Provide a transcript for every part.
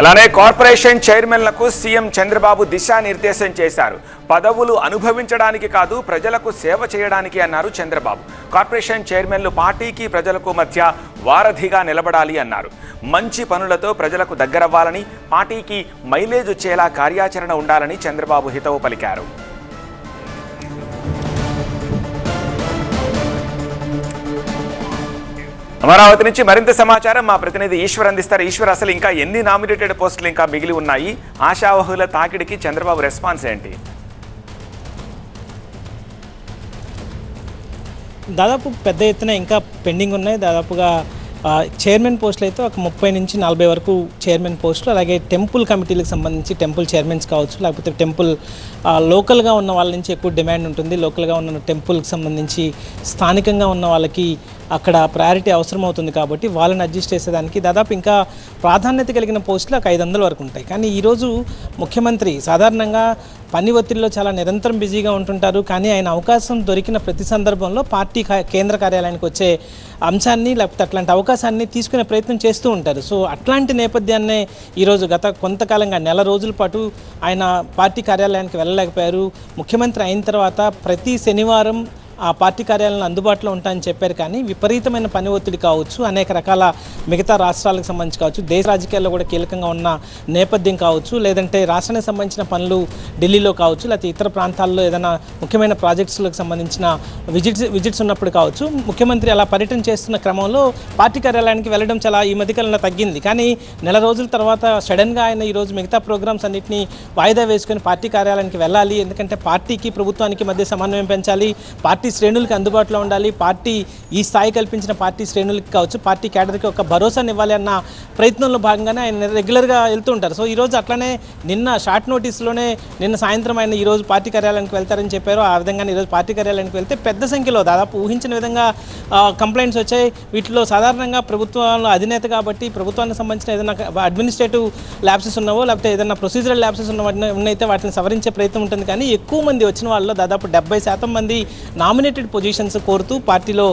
అలానే corporation చైర్మన్లకు CM Chandrababu దిశానిర్దేశం చేశారు. పదవులు అనుభవించడానికి కాదు, ప్రజలకు సేవ చేయడానికి అన్నారు చంద్రబాబు. కార్పొరేషన్ చైర్మన్లు పార్టీకి ప్రజలకు మధ్య వారధిగా నిలబడాలి అన్నారు. మంచి పనులతో ప్రజలకు దగ్గరవ్వాలని, పార్టీకి మైలేజ్ వచ్చేలా కార్యాచరణ ఉండాలని చంద్రబాబు హితవు పలికారు. అమరావతి నుంచి మరింత సమాచారం మా ప్రతినిధి ఈశ్వర్ అందిస్తారు. ఈశ్వర్, అసలు ఇంకా ఎన్ని నామినేటెడ్ పోస్టులు ఇంకా మిగిలి ఉన్నాయి? ఆశావహుల తాకిడికి చంద్రబాబు రెస్పాన్స్ ఏంటి? దాదాపు పెద్ద ఎత్తున ఇంకా పెండింగ్ ఉన్నాయి. దాదాపుగా చైర్మన్ పోస్టులు అయితే ఒక 30 నుంచి 40 వరకు చైర్మన్ పోస్టులు, అలాగే టెంపుల్ కమిటీలకు సంబంధించి టెంపుల్ చైర్మన్స్ కావచ్చు, లేకపోతే టెంపుల్ లోకల్గా ఉన్న వాళ్ళ నుంచి ఎక్కువ డిమాండ్ ఉంటుంది. లోకల్గా ఉన్న టెంపుల్కి సంబంధించి స్థానికంగా ఉన్న వాళ్ళకి అక్కడ ప్రయారిటీ అవసరం అవుతుంది కాబట్టి వాళ్ళని అడ్జస్ట్ చేసేదానికి దాదాపు ఇంకా ప్రాధాన్యత కలిగిన పోస్టులు ఒక 500 వరకు ఉంటాయి. కానీ ఈరోజు ముఖ్యమంత్రి సాధారణంగా పని ఒత్తిడిలో చాలా నిరంతరం బిజీగా ఉంటుంటారు. కానీ ఆయన అవకాశం దొరికిన ప్రతి సందర్భంలో పార్టీ కేంద్ర కార్యాలయానికి వచ్చే అంశాన్ని, లేకపోతే అట్లాంటి అవకాశాన్ని తీసుకునే ప్రయత్నం చేస్తూ ఉంటారు. సో అట్లాంటి నేపథ్యాన్నే ఈరోజు గత కొంతకాలంగా నెల రోజుల పాటు ఆయన పార్టీ కార్యాలయానికి వెళ్ళలేకపోయారు. ముఖ్యమంత్రి అయిన తర్వాత ప్రతి శనివారం ఆ పార్టీ కార్యాలయంలో అందుబాటులో ఉంటాయని చెప్పారు. కానీ విపరీతమైన పని ఒత్తిడి కావచ్చు, అనేక రకాల మిగతా రాష్ట్రాలకు సంబంధించి కావచ్చు, దేశ రాజకీయాల్లో కూడా కీలకంగా ఉన్న నేపథ్యం కావచ్చు, లేదంటే రాష్ట్రానికి సంబంధించిన పనులు ఢిల్లీలో కావచ్చు, లేకపోతే ఇతర ప్రాంతాల్లో ఏదైనా ముఖ్యమైన ప్రాజెక్ట్స్లకు సంబంధించిన విజిట్స్ ఉన్నప్పుడు కావచ్చు, ముఖ్యమంత్రి అలా పర్యటన చేస్తున్న క్రమంలో పార్టీ కార్యాలయానికి వెళ్ళడం చాలా ఈ మధ్యకాలంలో తగ్గింది. కానీ నెల రోజుల తర్వాత సడన్గా ఆయన ఈరోజు మిగతా ప్రోగ్రామ్స్ అన్నింటినీ వాయిదా వేసుకొని పార్టీ కార్యాలయానికి వెళ్ళాలి. ఎందుకంటే పార్టీకి ప్రభుత్వానికి మధ్య సమన్వయం పెంచాలి, పార్టీ శ్రేణులకి అందుబాటులో ఉండాలి, పార్టీ ఈ స్థాయి కల్పించిన పార్టీ శ్రేణులకి కావచ్చు, పార్టీ క్యాడర్కి ఒక భరోసాని ఇవ్వాలి అన్న ప్రయత్నంలో భాగంగానే ఆయన రెగ్యులర్గా వెళ్తూ ఉంటారు. సో ఈరోజు అట్లనే నిన్న షార్ట్ నోటీస్లోనే నిన్న సాయంత్రం ఆయన ఈరోజు పార్టీ కార్యాలయానికి వెళ్తారని చెప్పారు. ఆ విధంగా ఈరోజు పార్టీ కార్యాలయానికి వెళ్తే పెద్ద సంఖ్యలో దాదాపు ఊహించిన విధంగా కంప్లైంట్స్ వచ్చాయి. వీటిలో సాధారణంగా ప్రభుత్వంలో అధినేత కాబట్టి ప్రభుత్వానికి సంబంధించిన ఏదైనా అడ్మినిస్ట్రేటివ్ ల్యాప్సెస్ ఉన్నావో, లేకపోతే ఏదైనా ప్రొసీజరల్ ల్యాప్సెస్ ఉన్నైతే వాటిని సవరించే ప్రయత్నం ఉంటుంది. కానీ ఎక్కువ మంది వచ్చిన వాళ్ళలో దాదాపు 70% మంది నామినేటెడ్ పొజిషన్స్ కోరుతూ పార్టీలో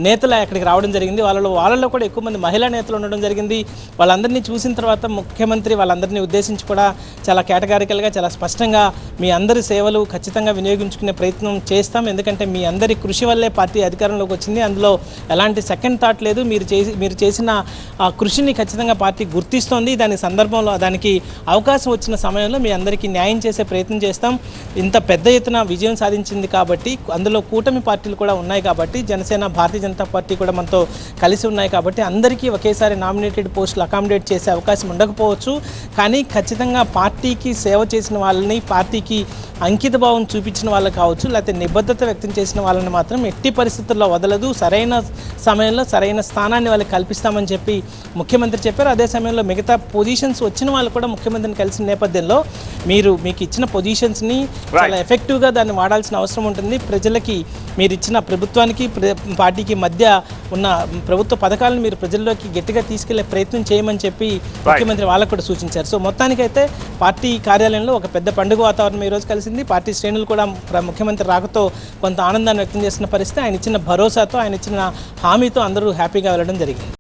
నేతలు అక్కడికి రావడం జరిగింది. వాళ్ళలో కూడా ఎక్కువ మంది మహిళా నేతలు ఉండడం జరిగింది. వాళ్ళందరినీ చూసిన తర్వాత ముఖ్యమంత్రి వాళ్ళందరినీ ఉద్దేశించి కూడా చాలా కేటగారికల్గా, చాలా స్పష్టంగా మీ అందరి సేవలు ఖచ్చితంగా వినియోగించుకునే ప్రయత్నం చేస్తాం, ఎందుకంటే మీ అందరి కృషి వల్లే పార్టీ అధికారంలోకి వచ్చింది, అందులో ఎలాంటి సెకండ్ థాట్ లేదు. మీరు చేసిన ఆ కృషిని ఖచ్చితంగా పార్టీ గుర్తిస్తోంది. దాని సందర్భంలో దానికి అవకాశం వచ్చిన సమయంలో మీ అందరికీ న్యాయం చేసే ప్రయత్నం చేస్తాం. ఇంత పెద్ద ఎత్తున విజయం సాధించింది కాబట్టి, అందులో కూటమి పార్టీలు కూడా ఉన్నాయి కాబట్టి, జనసేన, భారతీయ జనతా పార్టీ కూడా మనతో కలిసి ఉన్నాయి కాబట్టి అందరికీ ఒకేసారి నామినేటెడ్ పోస్టులు అకామిడేట్ చేసే అవకాశం ఉండకపోవచ్చు. కానీ ఖచ్చితంగా పార్టీకి సేవ చేసిన వాళ్ళని, పార్టీకి అంకిత భావం చూపించిన వాళ్ళు కావచ్చు, లేకపోతే నిబద్ధత వ్యక్తం చేసిన వాళ్ళని మాత్రం ఎట్టి పరిస్థితుల్లో వదలదు. సరైన సమయంలో సరైన స్థానాన్ని వాళ్ళకి కల్పిస్తామని చెప్పి ముఖ్యమంత్రి చెప్పారు. అదే సమయంలో మిగతా పొజిషన్స్ వచ్చిన వాళ్ళు కూడా ముఖ్యమంత్రిని కలిసిన నేపథ్యంలో మీకు ఇచ్చిన పొజిషన్స్ని చాలా ఎఫెక్టివ్గా దాన్ని వాడాల్సిన అవసరం ఉంటుంది. ప్రజలకి మీరు ఇచ్చిన ప్రభుత్వానికి పార్టీకి మధ్య ఉన్న ప్రభుత్వ పథకాలను మీరు ప్రజల్లోకి గట్టిగా తీసుకెళ్లే ప్రయత్నం చేయమని చెప్పి ముఖ్యమంత్రి వాళ్ళకు కూడా సూచించారు. సో మొత్తానికైతే పార్టీ కార్యాలయంలో ఒక పెద్ద పండుగ వాతావరణం ఈరోజు కలిసింది. పార్టీ శ్రేణులు కూడా ముఖ్యమంత్రి రాకతో కొంత ఆనందాన్ని వ్యక్తం చేస్తున్న పరిస్థితి. ఆయన ఇచ్చిన భరోసాతో, ఆయన ఇచ్చిన హామీతో అందరూ హ్యాపీగా వెళ్ళడం జరిగింది.